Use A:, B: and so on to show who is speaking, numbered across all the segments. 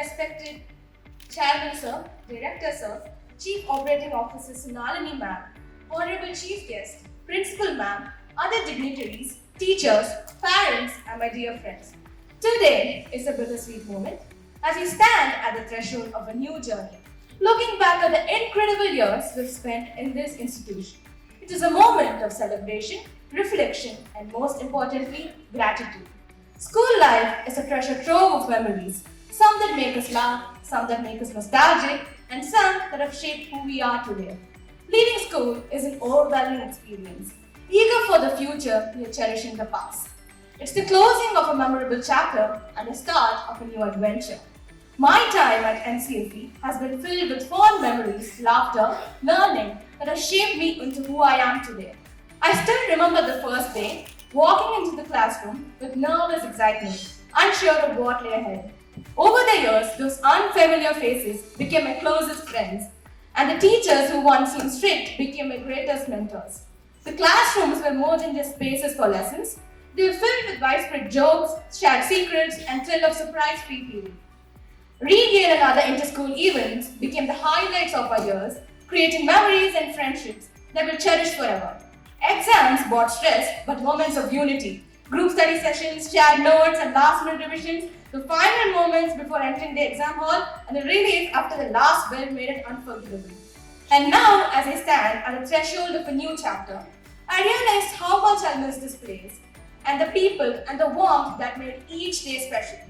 A: respected Chairman Sir, Director Sir, Chief Operating Officer Sunalini Ma'am, Honorable Chief Guest, Principal Ma'am, other dignitaries, teachers, parents, and my dear friends. Today is a bittersweet moment as we stand at the threshold of a new journey, looking back at the incredible years we've spent in this institution. It is a moment of celebration, reflection, and most importantly, gratitude. School life is a treasure trove of memories, some that make us laugh, some that make us nostalgic, and some that have shaped who we are today. Leaving school is an overwhelming experience. Eager for the future, we are cherishing the past. It's the closing of a memorable chapter and the start of a new adventure. My time at NCFE has been filled with fond memories, laughter, learning that has shaped me into who I am today. I still remember the first day, walking into the classroom with nervous excitement, unsure of what lay ahead. Over the years, those unfamiliar faces became my closest friends, and the teachers who once seemed strict became my greatest mentors. The classrooms were more than just spaces for lessons. They were filled with widespread jokes, shared secrets, and thrill of surprise-free period. Regain and other inter-school events became the highlights of our years, creating memories and friendships that we'll cherish forever. Exams brought stress, but moments of unity. Group study sessions, shared notes, and last-minute revisions, the final moments before entering the exam hall, and the relief after the last bell made it unforgettable. And now, as I stand at the threshold of a new chapter, I realize how much I miss this place, and the people and the warmth that made each day special.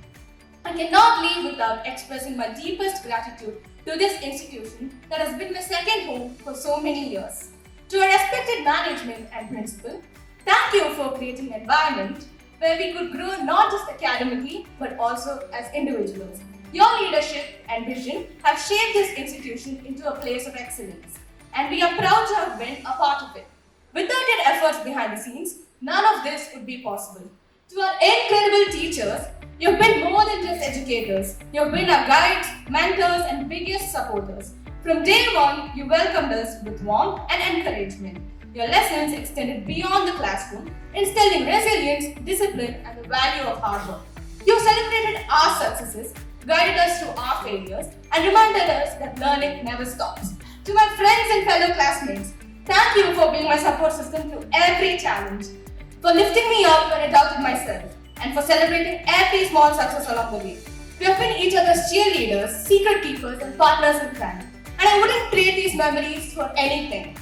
A: I cannot leave without expressing my deepest gratitude to this institution that has been my second home for so many years. To our respected management and principal, thank you for creating an environment where we could grow not just academically but also as individuals. Your leadership and vision have shaped this institution into a place of excellence, and we are proud to have been a part of it. Without your efforts behind the scenes, none of this would be possible. To our incredible teachers, you've been more than just educators. You've been our guides, mentors, and biggest supporters. From day one, you welcomed us with warmth and encouragement. Your lessons extended beyond the classroom, instilling resilience, discipline, and the value of hard work. You celebrated our successes, guided us through our failures, and reminded us that learning never stops. To my friends and fellow classmates, thank you for being my support system through every challenge, for lifting me up when I doubted myself, and for celebrating every small success along the way. We have been each other's cheerleaders, secret keepers, and partners in crime, and I wouldn't trade these memories for anything.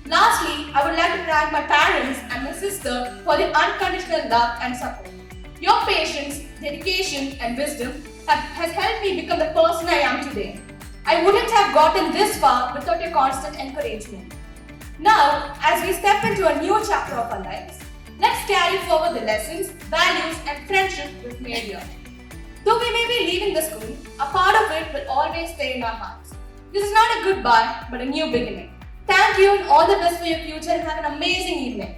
A: Lastly, I would like to thank my parents and my sister for their unconditional love and support. Your patience, dedication, and wisdom has helped me become the person I am today. I wouldn't have gotten this far without your constant encouragement. Now, as we step into a new chapter of our lives, let's carry forward the lessons, values, and friendship we've made here. Though we may be leaving the school, a part of it will always stay in our hearts. This is not a goodbye, but a new beginning. Thank you and all the best for your future and have an amazing evening.